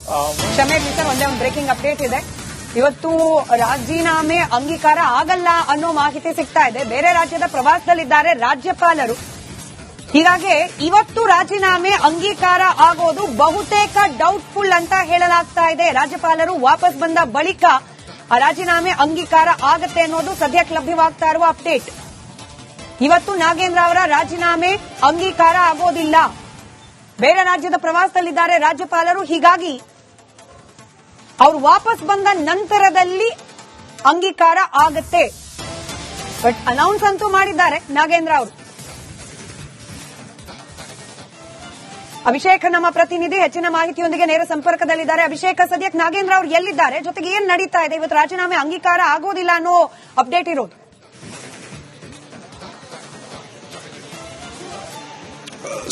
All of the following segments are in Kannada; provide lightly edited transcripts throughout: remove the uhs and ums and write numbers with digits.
ಕ್ಷಮೆ ಸರ್, ಒಂದೇ ಒಂದು ಬ್ರೇಕಿಂಗ್ ಅಪ್ಡೇಟ್ ಇದೆ. ಇವತ್ತು ರಾಜೀನಾಮೆ ಅಂಗೀಕಾರ ಆಗಲ್ಲ ಅನ್ನೋ ಮಾಹಿತಿ ಸಿಗ್ತಾ ಇದೆ. ಬೇರೆ ರಾಜ್ಯದ ಪ್ರವಾಸದಲ್ಲಿದ್ದಾರೆ ರಾಜ್ಯಪಾಲರು. ಹೀಗಾಗಿ ಇವತ್ತು ರಾಜೀನಾಮೆ ಅಂಗೀಕಾರ ಆಗೋದು ಬಹುತೇಕ ಡೌಟ್ಫುಲ್ ಅಂತ ಹೇಳಲಾಗ್ತಾ ಇದೆ. ರಾಜ್ಯಪಾಲರು ವಾಪಸ್ ಬಂದ ಬಳಿಕ ಆ ರಾಜೀನಾಮೆ ಅಂಗೀಕಾರ ಆಗತ್ತೆ ಅನ್ನೋದು ಸದ್ಯಕ್ಕೆ ಲಭ್ಯವಾಗ್ತಾ ಇರುವ ಅಪ್ಡೇಟ್. ಇವತ್ತು ನಾಗೇಂದ್ರ ಅವರ ರಾಜೀನಾಮೆ ಅಂಗೀಕಾರ ಆಗೋದಿಲ್ಲ. ಬೇರೆ ರಾಜ್ಯದ ಪ್ರವಾಸದಲ್ಲಿದ್ದಾರೆ ರಾಜ್ಯಪಾಲರು. ಹೀಗಾಗಿ ಅವರು ವಾಪಸ್ ಬಂದ ನಂತರದಲ್ಲಿ ಅಂಗೀಕಾರ ಆಗತ್ತೆ. ಬಟ್ ಅನೌನ್ಸ್ ಅಂತೂ ಮಾಡಿದ್ದಾರೆ ನಾಗೇಂದ್ರ ಅವರು. ಅಭಿಷೇಕ್ ನಮ್ಮ ಪ್ರತಿನಿಧಿ ಹೆಚ್ಚಿನ ಮಾಹಿತಿಯೊಂದಿಗೆ ನೇರ ಸಂಪರ್ಕದಲ್ಲಿದ್ದಾರೆ. ಅಭಿಷೇಕ್, ಸದ್ಯಕ್ಕೆ ನಾಗೇಂದ್ರ ಅವರು ಎಲ್ಲಿದ್ದಾರೆ, ಜೊತೆಗೆ ಏನ್ ನಡೀತಾ ಇದೆ? ಇವತ್ತು ರಾಜೀನಾಮೆ ಅಂಗೀಕಾರ ಆಗೋದಿಲ್ಲ ಅನ್ನೋ ಅಪ್ಡೇಟ್ ಇರೋದು.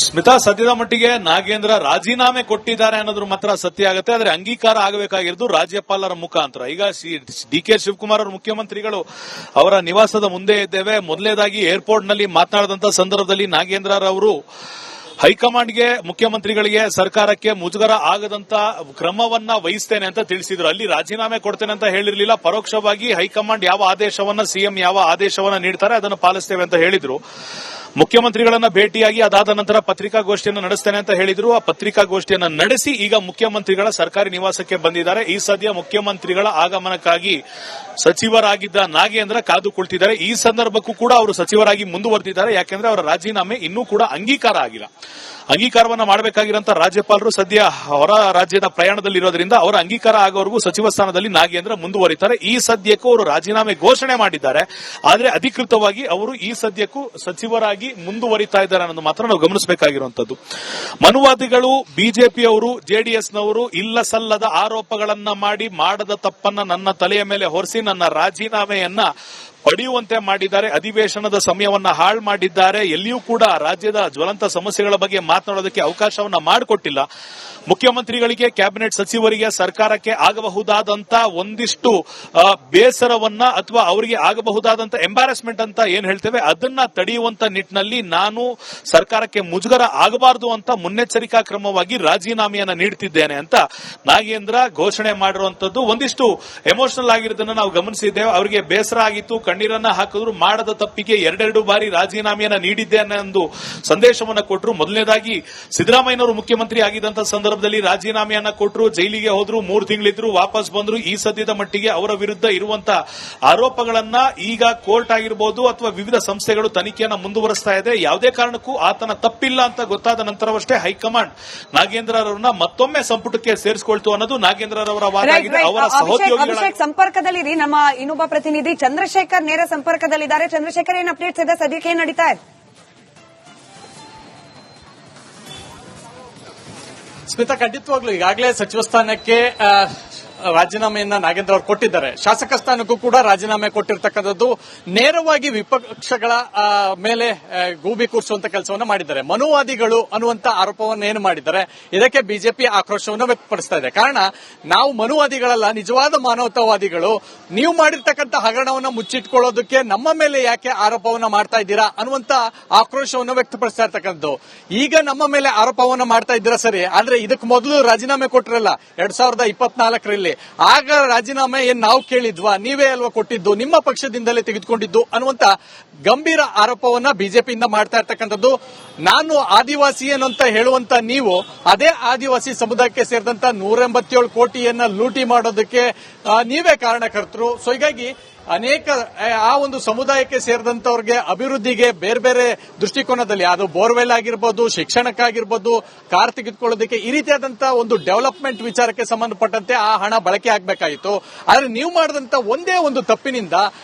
ಸ್ಮಿತಾ, ಸದ್ಯದ ಮಟ್ಟಿಗೆ ನಾಗೇಂದ್ರ ರಾಜೀನಾಮೆ ಕೊಟ್ಟಿದ್ದಾರೆ ಅನ್ನೋದ್ರ ಮಾತ್ರ ಸತ್ಯ ಆಗುತ್ತೆ. ಆದ್ರೆ ಅಂಗೀಕಾರ ಆಗಬೇಕಾಗಿರೋದು ರಾಜ್ಯಪಾಲರ ಮುಖಾಂತರ. ಈಗ ಡಿ.ಕೆ. ಶಿವಕುಮಾರ್ ಅವರು ಮುಖ್ಯಮಂತ್ರಿಗಳು ಅವರ ನಿವಾಸದ ಮುಂದೆ ಇದ್ದೇವೆ. ಮೊದಲನೇದಾಗಿ ಏರ್ಪೋರ್ಟ್ ನಲ್ಲಿ ಮಾತನಾಡಿದಂತ ಸಂದರ್ಭದಲ್ಲಿ ನಾಗೇಂದ್ರ ಅವರು ಹೈಕಮಾಂಡ್ಗೆ, ಮುಖ್ಯಮಂತ್ರಿಗಳಿಗೆ, ಸರ್ಕಾರಕ್ಕೆ ಮುಜುಗರ ಆಗದಂತ ಕ್ರಮವನ್ನ ವಹಿಸ್ತೇನೆ ಅಂತ ತಿಳಿಸಿದ್ರು. ಅಲ್ಲಿ ರಾಜೀನಾಮೆ ಕೊಡ್ತೇನೆ ಅಂತ ಹೇಳಿರಲಿಲ್ಲ. ಪರೋಕ್ಷವಾಗಿ ಹೈಕಮಾಂಡ್ ಯಾವ ಆದೇಶವನ್ನ, ಸಿಎಂ ಯಾವ ಆದೇಶವನ್ನ ನೀಡ್ತಾರೆ ಅದನ್ನು ಪಾಲಿಸ್ತೇವೆ ಅಂತ ಹೇಳಿದ್ರು. ಮುಖ್ಯಮಂತ್ರಿಗಳನ್ನ ಭೇಟಿಯಾಗಿ ಅದಾದ ನಂತರ ಪತ್ರಿಕಾಗೋಷ್ಠಿಯನ್ನು ನಡೆಸ್ತೇನೆ ಅಂತ ಹೇಳಿದ್ರು. ಆ ಪತ್ರಿಕಾಗೋಷ್ಠಿಯನ್ನು ನಡೆಸಿ ಈಗ ಮುಖ್ಯಮಂತ್ರಿಗಳ ಸರ್ಕಾರಿ ನಿವಾಸಕ್ಕೆ ಬಂದಿದ್ದಾರೆ. ಈ ಸದ್ಯ ಮುಖ್ಯಮಂತ್ರಿಗಳ ಆಗಮನಕ್ಕಾಗಿ ಸಚಿವರಾಗಿದ್ದ ನಾಗೇಂದ್ರ ಕಾದು ಕುಳಿತಿದ್ದಾರೆ. ಈ ಸಂದರ್ಭಕ್ಕೂ ಕೂಡ ಅವರು ಸಚಿವರಾಗಿ ಮುಂದುವರೆದಿದ್ದಾರೆ. ಯಾಕೆಂದ್ರೆ ಅವರ ರಾಜೀನಾಮೆ ಇನ್ನೂ ಕೂಡ ಅಂಗೀಕಾರ ಆಗಿಲ್ಲ. ಅಂಗೀಕಾರವನ್ನ ಮಾಡಬೇಕಾಗಿರುವಂತಹ ರಾಜ್ಯಪಾಲರು ಸದ್ಯ ಹೊರ ರಾಜ್ಯದ ಪ್ರಯಾಣದಲ್ಲಿರೋದ್ರಿಂದ ಅವರ ಅಂಗೀಕಾರ ಆಗೋವರೆಗೂ ಸಚಿವ ಸ್ಥಾನದಲ್ಲಿ ನಾಗೇಂದ್ರ ಮುಂದುವರಿತಾರೆ. ಈ ಸದ್ಯಕ್ಕೂ ಅವರು ರಾಜೀನಾಮೆ ಘೋಷಣೆ ಮಾಡಿದ್ದಾರೆ. ಆದರೆ ಅಧಿಕೃತವಾಗಿ ಅವರು ಈ ಸದ್ಯಕ್ಕೂ ಸಚಿವರಾಗಿ ಮುಂದುವರಿತಾ ಇದ್ದಾರೆ ಅನ್ನೋದು ಮಾತ್ರ ನಾವು ಗಮನಿಸಬೇಕಾಗಿರುವಂತದ್ದು. ಮನುವಾದಿಗಳು, ಬಿಜೆಪಿಯವರು, ಜೆಡಿಎಸ್ನವರು ಇಲ್ಲ ಸಲ್ಲದ ಆರೋಪಗಳನ್ನ ಮಾಡಿ ಮಾಡದ ತಪ್ಪನ್ನ ನನ್ನ ತಲೆಯ ಮೇಲೆ ಹೊರಿಸಿ ನನ್ನ ರಾಜೀನಾಮೆಯನ್ನ ಪಡೆಯುವಂತೆ ಮಾಡಿದ್ದಾರೆ. ಅಧಿವೇಶನದ ಸಮಯವನ್ನ ಹಾಳು ಮಾಡಿದ್ದಾರೆ. ಎಲ್ಲಿಯೂ ಕೂಡ ರಾಜ್ಯದ ಜ್ವಲಂತ ಸಮಸ್ಯೆಗಳ ಬಗ್ಗೆ ಮಾತನಾಡೋದಕ್ಕೆ ಅವಕಾಶವನ್ನ ಮಾಡಿಕೊಟ್ಟಿಲ್ಲ. ಮುಖ್ಯಮಂತ್ರಿಗಳಿಗೆ, ಕ್ಯಾಬಿನೆಟ್ ಸಚಿವರಿಗೆ, ಸರ್ಕಾರಕ್ಕೆ ಆಗಬಹುದಾದಂತ ಒಂದಿಷ್ಟು ಬೇಸರವನ್ನ ಅಥವಾ ಅವರಿಗೆ ಆಗಬಹುದಾದಂತ ಎಂಬಾರಸ್ಮೆಂಟ್ ಅಂತ ಏನ್ ಹೇಳ್ತೇವೆ ಅದನ್ನ ತಡೆಯುವಂತ ನಿಟ್ಟಿನಲ್ಲಿ ನಾನು ಸರ್ಕಾರಕ್ಕೆ ಮುಜುಗರ ಆಗಬಾರದು ಅಂತ ಮುನ್ನೆಚ್ಚರಿಕಾ ಕ್ರಮವಾಗಿ ರಾಜೀನಾಮೆಯನ್ನ ನೀಡುತ್ತಿದ್ದೇನೆ ಅಂತ ನಾಗೇಂದ್ರ ಘೋಷಣೆ ಮಾಡಿರುವಂತದ್ದು. ಒಂದಿಷ್ಟು ಎಮೋಷನಲ್ ಆಗಿರೋದನ್ನ ನಾವು ಗಮನಿಸಿದ್ದೇವೆ. ಅವರಿಗೆ ಬೇಸರ ಆಗಿತ್ತು, ಕಣ್ಣೀರನ್ನ ಹಾಕಿದ್ರು. ಮಾಡದ ತಪ್ಪಿಗೆ ಎರಡೆರಡು ಬಾರಿ ರಾಜೀನಾಮೆಯನ್ನ ನೀಡಿದ್ದೇನೆ ಎಂದು ಸಂದೇಶವನ್ನ ಕೊಟ್ಟರು. ಮೊದಲನೇದಾಗಿ ಸಿದ್ದರಾಮಯ್ಯನವರು ಮುಖ್ಯಮಂತ್ರಿ ಆಗಿದ್ದಂತ ಸಂದರ್ಭದಲ್ಲಿ ರಾಜೀನಾಮೆಯನ್ನ ಕೊಟ್ಟರು, ಜೈಲಿಗೆ ಹೋದ್ರು, 3 ತಿಂಗಳಿದ್ರು, ವಾಪಸ್ ಬಂದ್ರು. ಈ ಸದ್ಯದ ಮಟ್ಟಿಗೆ ಅವರ ವಿರುದ್ಧ ಇರುವಂತಹ ಆರೋಪಗಳನ್ನ ಈಗ ಕೋರ್ಟ್ ಆಗಿರಬಹುದು ಅಥವಾ ವಿವಿಧ ಸಂಸ್ಥೆಗಳು ತನಿಖೆಯನ್ನ ಮುಂದುವರಿಸ್ತಾ ಇದೆ. ಯಾವುದೇ ಕಾರಣಕ್ಕೂ ಆತನ ತಪ್ಪಿಲ್ಲ ಅಂತ ಗೊತ್ತಾದ ನಂತರವಷ್ಟೇ ಹೈಕಮಾಂಡ್ ನಾಗೇಂದ್ರರವರನ್ನ ಮತ್ತೊಮ್ಮೆ ಸಂಪುಟಕ್ಕೆ ಸೇರಿಸಿಕೊಳ್ತು ಅನ್ನೋದು ನಾಗೇಂದ್ರರವರ ವಾದ ಆಗಿದೆ. ಅವರ ಸಹೋದ್ಯೋಗಿಗಳ ಸಂಪರ್ಕದಲ್ಲಿ ನಮ್ಮ ಇನ್ನೊಬ್ಬ ಪ್ರತಿನಿಧಿ ಚಂದ್ರಶೇಖರ್ ನೇರ ಸಂಪರ್ಕದಲ್ಲಿದ್ದಾರೆ. ಚಂದ್ರಶೇಖರ್, ಏನ್ ಅಪ್ಡೇಟ್ಸ್ ಇದೆ, ಸದ್ಯಕ್ಕೆ ಏನ್ ನಡೀತಾ ಇದೆ? ಸ್ಮಿತಾ, ಖಂಡಿತವಾಗ್ಲೂ ಈಗಾಗಲೇ ಸಚಿವ ಸ್ಥಾನಕ್ಕೆ ರಾಜೀನಾಮೆಯನ್ನ ನಾಗೇಂದ್ರ ಅವರು ಕೊಟ್ಟಿದ್ದಾರೆ. ಶಾಸಕ ಸ್ಥಾನಕ್ಕೂ ಕೂಡ ರಾಜೀನಾಮೆ ಕೊಟ್ಟಿರ್ತಕ್ಕಂಥದ್ದು. ನೇರವಾಗಿ ವಿಪಕ್ಷಗಳ ಮೇಲೆ ಗೂಬಿ ಕೂರಿಸುವಂತ ಕೆಲಸವನ್ನ ಮಾಡಿದ್ದಾರೆ. ಮನುವಾದಿಗಳು ಅನ್ನುವಂತ ಆರೋಪವನ್ನು ಏನು ಮಾಡಿದ್ದಾರೆ, ಇದಕ್ಕೆ ಬಿಜೆಪಿ ಆಕ್ರೋಶವನ್ನು ವ್ಯಕ್ತಪಡಿಸ್ತಾ ಇದೆ. ಕಾರಣ, ನಾವು ಮನುವಾದಿಗಳಲ್ಲ, ನಿಜವಾದ ಮಾನವತಾವಾದಿಗಳು. ನೀವು ಮಾಡಿರ್ತಕ್ಕಂಥ ಹಗರಣವನ್ನ ಮುಚ್ಚಿಟ್ಕೊಳ್ಳೋದಕ್ಕೆ ನಮ್ಮ ಮೇಲೆ ಯಾಕೆ ಆರೋಪವನ್ನ ಮಾಡ್ತಾ ಇದ್ದೀರಾ ಅನ್ನುವಂತ ಆಕ್ರೋಶವನ್ನು ವ್ಯಕ್ತಪಡಿಸ್ತಾ ಇರ್ತಕ್ಕಂಥದ್ದು. ಈಗ ನಮ್ಮ ಮೇಲೆ ಆರೋಪವನ್ನ ಮಾಡ್ತಾ ಇದ್ದೀರಾ ಸರಿ, ಆದ್ರೆ ಇದಕ್ಕೆ ಮೊದಲು ರಾಜೀನಾಮೆ ಕೊಟ್ಟಿರಲ್ಲ 2024ರಲ್ಲಿ. ಆಗ ರಾಜೀನಾಮೆ ಏನ್ ನಾವು ಕೇಳಿದ್ವಾ, ನೀವೇ ಅಲ್ವಾ ಕೊಟ್ಟಿದ್ದು, ನಿಮ್ಮ ಪಕ್ಷದಿಂದಲೇ ತೆಗೆದುಕೊಂಡಿದ್ದು ಅನ್ನುವಂತ ಗಂಭೀರ ಆರೋಪವನ್ನ ಬಿಜೆಪಿಯಿಂದ ಮಾಡ್ತಾ ಇರ್ತಕ್ಕಂಥದ್ದು. ನಾನು ಆದಿವಾಸಿ ಅಂತ ಹೇಳುವಂತ ನೀವು ಅದೇ ಆದಿವಾಸಿ ಸಮುದಾಯಕ್ಕೆ ಸೇರಿದಂತ 187 ಕೋಟಿಯನ್ನ ಲೂಟಿ ಮಾಡೋದಕ್ಕೆ ನೀವೇ ಕಾರಣಕರ್ತರು. ಸೊ ಹೀಗಾಗಿ ಅನೇಕ ಆ ಒಂದು ಸಮುದಾಯಕ್ಕೆ ಸೇರಿದಂತವ್ರಿಗೆ ಅಭಿವೃದ್ಧಿಗೆ ಬೇರೆ ಬೇರೆ ದೃಷ್ಟಿಕೋನದಲ್ಲಿ, ಅದು ಬೋರ್ವೆಲ್ ಆಗಿರ್ಬೋದು, ಶಿಕ್ಷಣಕ್ಕಾಗಿರ್ಬೋದು, ಕಾರ್ ತೆಗೆದುಕೊಳ್ಳೋದಕ್ಕೆ, ಈ ರೀತಿಯಾದಂತಹ ಒಂದು ಡೆವಲಪ್ಮೆಂಟ್ ವಿಚಾರಕ್ಕೆ ಸಂಬಂಧಪಟ್ಟಂತೆ ಆ ಹಣ ಬಳಕೆ ಆಗಬೇಕಾಯಿತು. ಆದ್ರೆ ನೀವು ಮಾಡಿದಂತ ಒಂದೇ ಒಂದು ತಪ್ಪಿನಿಂದ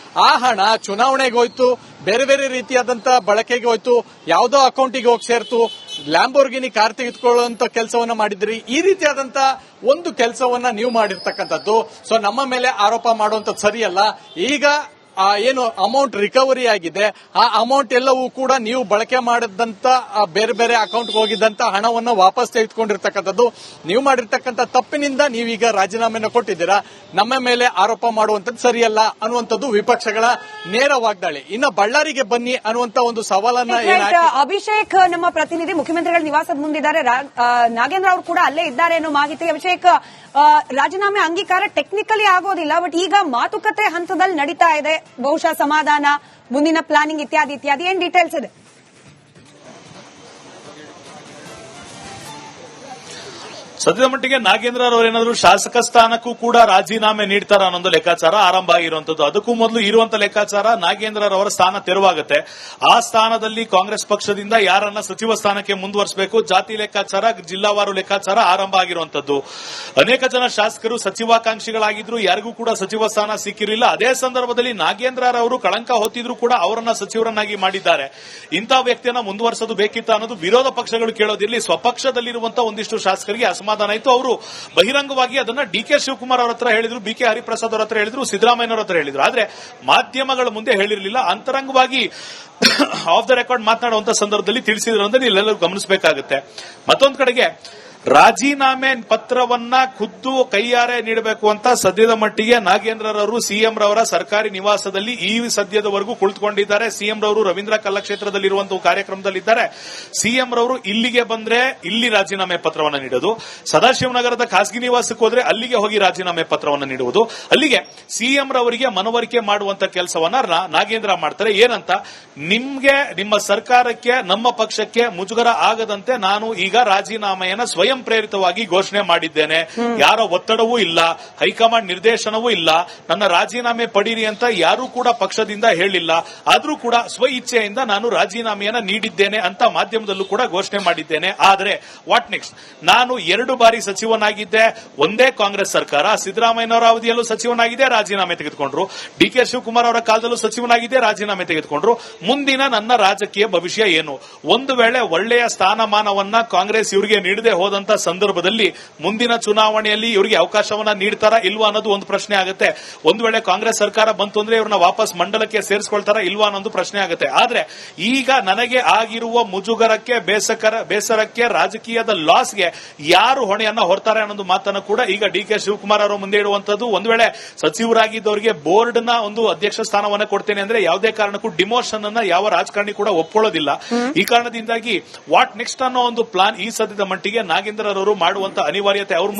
ಆ ಹಣ ಚುನಾವಣೆಗೆ ಹೋಯ್ತು, ಬೇರೆ ಬೇರೆ ರೀತಿಯಾದಂತಹ ಬಳಕೆಗೆ ಹೋಯ್ತು, ಯಾವುದೋ ಅಕೌಂಟಿಗೆ ಹೋಗಿ ಸೇರ್ತು, ಲ್ಯಾಂಬೋರ್ಗಿನಿ ಕಾರ್ ತೆಗೆದುಕೊಳ್ಳುವಂತ ಕೆಲಸವನ್ನ ಮಾಡಿದ್ರಿ. ಈ ರೀತಿಯಾದಂತ ಒಂದು ಕೆಲಸವನ್ನ ನೀವು ಮಾಡಿರ್ತಕ್ಕಂಥದ್ದು. ಸೊ ನಮ್ಮ ಮೇಲೆ ಆರೋಪ ಮಾಡುವಂತದ್ದು ಸರಿಯಲ್ಲ. ಈಗ ಏನು ಅಮೌಂಟ್ ರಿಕವರಿ ಆಗಿದೆ ಆ ಅಮೌಂಟ್ ಎಲ್ಲವೂ ಕೂಡ ನೀವು ಬಳಕೆ ಮಾಡಿದಂತ ಬೇರೆ ಬೇರೆ ಅಕೌಂಟ್ಗೆ ಹೋಗಿದ್ದಂತ ಹಣವನ್ನು ವಾಪಸ್ ತೆಗೆದುಕೊಂಡಿರ್ತಕ್ಕಂಥದ್ದು. ನೀವು ಮಾಡಿರ್ತಕ್ಕಂಥ ತಪ್ಪಿನಿಂದ ನೀವೀಗ ರಾಜೀನಾಮೆಯನ್ನು ಕೊಟ್ಟಿದ್ದೀರಾ, ನಮ್ಮ ಮೇಲೆ ಆರೋಪ ಮಾಡುವಂತದ್ದು ಸರಿಯಲ್ಲ ಅನ್ನುವಂಥದ್ದು ವಿಪಕ್ಷಗಳ ನೇರ ವಾಗ್ದಾಳಿ. ಇನ್ನು ಬಳ್ಳಾರಿಗೆ ಬನ್ನಿ ಅನ್ನುವಂತ ಒಂದು ಸವಾಲನ್ನ ಅಭಿಷೇಕ್ ನಮ್ಮ ಪ್ರತಿನಿಧಿ ಮುಖ್ಯಮಂತ್ರಿಗಳ ನಿವಾಸದ ಮುಂದಿದ್ದಾರೆ. ನಾಗೇಂದ್ರ ಅವರು ಕೂಡ ಅಲ್ಲೇ ಇದ್ದಾರೆ ಅನ್ನೋ ಮಾಹಿತಿ. ಅಭಿಷೇಕ್, ರಾಜೀನಾಮೆ ಅಂಗೀಕಾರ ಟೆಕ್ನಿಕಲಿ ಆಗೋದಿಲ್ಲ, ಬಟ್ ಈಗ ಮಾತುಕತೆ ಹಂತದಲ್ಲಿ ನಡೀತಾ ಇದೆ. ಬಹುಶಃ ಸಮಾಧಾನ, ಮುಂದಿನ ಪ್ಲಾನಿಂಗ್ ಇತ್ಯಾದಿ ಇತ್ಯಾದಿ ಏನ್ ಡೀಟೇಲ್ಸ್ ಇದೆ? ಸದ್ಯದ ಮಟ್ಟಿಗೆ ನಾಗೇಂದ್ರ ಅವರೇನಾದ್ರೂ ಶಾಸಕ ಸ್ಥಾನಕ್ಕೂ ಕೂಡ ರಾಜೀನಾಮೆ ನೀಡ್ತಾರ ಅನ್ನೊಂದು ಲೆಕ್ಕಾಚಾರ ಆರಂಭ ಆಗಿರುವಂತದ್ದು. ಅದಕ್ಕೂ ಮೊದಲು ಇರುವಂತ ಲೆಕ್ಕಾಚಾರ ನಾಗೇಂದ್ರ ಅವರ ಸ್ಥಾನ ತೆರವಾಗುತ್ತೆ. ಆ ಸ್ಥಾನದಲ್ಲಿ ಕಾಂಗ್ರೆಸ್ ಪಕ್ಷದಿಂದ ಯಾರನ್ನ ಸಚಿವ ಸ್ಥಾನಕ್ಕೆ ಮುಂದುವರಿಸಬೇಕು, ಜಾತಿ ಲೆಕ್ಕಾಚಾರ, ಜಿಲ್ಲಾವಾರು ಲೆಕ್ಕಾಚಾರ ಆರಂಭ ಆಗಿರುವಂತದ್ದು. ಅನೇಕ ಜನ ಶಾಸಕರು ಸಚಿವಾಕಾಂಕ್ಷಿಗಳಾಗಿದ್ರು, ಯಾರಿಗೂ ಕೂಡ ಸಚಿವ ಸ್ಥಾನ ಸಿಕ್ಕಿರಲಿಲ್ಲ. ಅದೇ ಸಂದರ್ಭದಲ್ಲಿ ನಾಗೇಂದ್ರ ಅವರು ಕಳಂಕ ಹೊತ್ತಿದ್ರು ಕೂಡ ಅವರನ್ನ ಸಚಿವರನ್ನಾಗಿ ಮಾಡಿದ್ದಾರೆ. ಇಂತಹ ವ್ಯಕ್ತಿಯನ್ನ ಮುಂದುವರಿಸೋದು ಬೇಕಿತ್ತ ಅನ್ನೋದು ವಿರೋಧ ಪಕ್ಷಗಳು ಕೇಳೋದಿರಲಿ, ಸ್ವಪಕ್ಷದಲ್ಲಿರುವಂತಹ ಒಂದಿಷ್ಟು ಶಾಸಕರಿಗೆ ಅಸಮಾಧಾನ ಆಯಿತು. ಅವರು ಬಹಿರಂಗವಾಗಿ ಅದನ್ನ ಡಿಕೆ ಶಿವಕುಮಾರ್ ಅವರ ಹತ್ರ ಹೇಳಿದ್ರು, ಬಿಕೆ ಹರಿಪ್ರಸಾದ್ ಅವರ ಹತ್ರ ಹೇಳಿದ್ರು, ಸಿದ್ದರಾಮಯ್ಯ ಅವರ ಹತ್ರ ಹೇಳಿದ್ರು. ಆದ್ರೆ ಮಾಧ್ಯಮಗಳ ಮುಂದೆ ಹೇಳಿರಲಿಲ್ಲ. ಅಂತರಂಗವಾಗಿ ಆಫ್ ದ ರೆಕಾರ್ಡ್ ಮಾತನಾಡುವಂತ ಸಂದರ್ಭದಲ್ಲಿ ತಿಳಿಸಿದ್ರು ಅಂದ್ರೆ ಇಲ್ಲೆಲ್ಲರೂ ಗಮನಿಸಬೇಕಾಗುತ್ತೆ. ಮತ್ತೊಂದು ಕಡೆಗೆ ರಾಜೀನಾಮೆ ಪತ್ರವನ್ನ ಖುದ್ದು ಕೈಯಾರೆ ನೀಡಬೇಕು ಅಂತ ಸದ್ಯದ ಮಟ್ಟಿಗೆ ನಾಗೇಂದ್ರರವರು ಸಿಎಂ ರವರ ಸರ್ಕಾರಿ ನಿವಾಸದಲ್ಲಿ ಈ ಸದ್ಯದವರೆಗೂ ಕುಳಿತುಕೊಂಡಿದ್ದಾರೆ. ಸಿಎಂ ರವರು ರವೀಂದ್ರ ಕಲಾಕ್ಷೇತ್ರದಲ್ಲಿರುವಂತಹ ಕಾರ್ಯಕ್ರಮದಲ್ಲಿದ್ದಾರೆ. ಸಿಎಂ ರವರು ಇಲ್ಲಿಗೆ ಬಂದ್ರೆ ಇಲ್ಲಿ ರಾಜೀನಾಮೆ ಪತ್ರವನ್ನು ನೀಡೋದು, ಸದಾಶಿವನಗರದ ಖಾಸಗಿ ನಿವಾಸಕ್ಕೆ ಹೋದ್ರೆ ಅಲ್ಲಿಗೆ ಹೋಗಿ ರಾಜೀನಾಮೆ ಪತ್ರವನ್ನು ನೀಡುವುದು, ಅಲ್ಲಿಗೆ ಸಿಎಂ ರವರಿಗೆ ಮನವರಿಕೆ ಮಾಡುವಂತ ಕೆಲಸವನ್ನ ನಾಗೇಂದ್ರ ಮಾಡ್ತಾರೆ. ಏನಂತ, ನಿಮ್ಗೆ, ನಿಮ್ಮ ಸರ್ಕಾರಕ್ಕೆ, ನಮ್ಮ ಪಕ್ಷಕ್ಕೆ ಮುಜುಗರ ಆಗದಂತೆ ನಾನು ಈಗ ರಾಜೀನಾಮೆಯನ್ನ ಸ್ವಯಂ ಪ್ರೇರಿತವಾಗಿ ಘೋಷಣೆ ಮಾಡಿದ್ದೇನೆ. ಯಾರ ಒತ್ತಡವೂ ಇಲ್ಲ, ಹೈಕಮಾಂಡ್ ನಿರ್ದೇಶನವೂ ಇಲ್ಲ, ನನ್ನ ರಾಜೀನಾಮೆ ಪಡೀರಿ ಅಂತ ಯಾರೂ ಕೂಡ ಪಕ್ಷದಿಂದ ಹೇಳಿಲ್ಲ. ಆದ್ರೂ ಕೂಡ ಸ್ವ ಇಚ್ಛೆಯಿಂದ ನಾನು ರಾಜೀನಾಮೆಯನ್ನ ನೀಡಿದ್ದೇನೆ ಅಂತ ಮಾಧ್ಯಮದಲ್ಲೂ ಕೂಡ ಘೋಷಣೆ ಮಾಡಿದ್ದೇನೆ. ಆದರೆ ವಾಟ್ ನೆಕ್ಸ್ಟ್? ನಾನು 2 ಬಾರಿ ಸಚಿವನಾಗಿದ್ದೆ, ಒಂದೇ ಕಾಂಗ್ರೆಸ್ ಸರ್ಕಾರ, ಸಿದ್ದರಾಮಯ್ಯನವರ ಅವಧಿಯಲ್ಲೂ ಸಚಿವನಾಗಿದೆ, ರಾಜೀನಾಮೆ ತೆಗೆದುಕೊಂಡ್ರು. ಡಿಕೆ ಶಿವಕುಮಾರ್ ಅವರ ಕಾಲದಲ್ಲೂ ಸಚಿವನಾಗಿದೆ, ರಾಜೀನಾಮೆ ತೆಗೆದುಕೊಂಡ್ರು. ಮುಂದಿನ ನನ್ನ ರಾಜಕೀಯ ಭವಿಷ್ಯ ಏನು? ಒಂದು ವೇಳೆ ಒಳ್ಳೆಯ ಸ್ಥಾನಮಾನವನ್ನ ಕಾಂಗ್ರೆಸ್ ಇವರಿಗೆ ನೀಡದೆ ಹೋದಂತ ಸಂದರ್ಭದಲ್ಲಿ ಮುಂದಿನ ಚುನಾವಣೆಯಲ್ಲಿ ಇವರಿಗೆ ಅವಕಾಶವನ್ನ ನೀಡ್ತಾರಾ ಇಲ್ವಾ ಅನ್ನೋದು ಒಂದು ಪ್ರಶ್ನೆ ಆಗುತ್ತೆ. ಒಂದು ವೇಳೆ ಕಾಂಗ್ರೆಸ್ ಸರ್ಕಾರ ಬಂತು ಅಂದ್ರೆ ಇವ್ರನ್ನ ವಾಪಸ್ ಮಂಡಲಕ್ಕೆ ಸೇರಿಸಿಕೊಳ್ತಾರಾ ಇಲ್ವಾ ಅನ್ನೋದು ಪ್ರಶ್ನೆ ಆಗುತ್ತೆ. ಆದ್ರೆ ಈಗ ನನಗೆ ಆಗಿರುವ ಮುಜುಗರಕ್ಕೆ, ಬೇಸರಕ್ಕೆ, ರಾಜಕೀಯದ ಲಾಸ್ಗೆ ಯಾರು ಹೊಣೆಯನ್ನ ಹೊರ್ತಾರೆ ಅನ್ನೋದು ಮಾತನ್ನು ಕೂಡ ಈಗ ಡಿಕೆ ಶಿವಕುಮಾರ್ ಅವರು ಮುಂದೆ ಇಡುವಂತದ್ದು. ಒಂದು ವೇಳೆ ಸಚಿವರಾಗಿದ್ದವರಿಗೆ ಬೋರ್ಡ್ ನ ಒಂದು ಅಧ್ಯಕ್ಷ ಸ್ಥಾನವನ್ನ ಕೊಡ್ತೇನೆ ಅಂದ್ರೆ ಯಾವುದೇ ಕಾರಣಕ್ಕೂ ಡಿಮೋಷನ್ ಅನ್ನ ಯಾವ ರಾಜಕಾರಣಿ ಕೂಡ ಒಪ್ಕೊಳ್ಳೋದಿಲ್ಲ. ಈ ಕಾರಣದಿಂದಾಗಿ ವಾಟ್ ನೆಕ್ಸ್ಟ್ ಅನ್ನೋ ಒಂದು ಪ್ಲಾನ್ ಈ ಸದ್ಯದ ಮಟ್ಟಿಗೆ ನಾಗೇಂದ್ರ ಅವರು ಮಾಡುವಂತ ಅನಿವಾರ್ಯತೆ ಅವ್ರ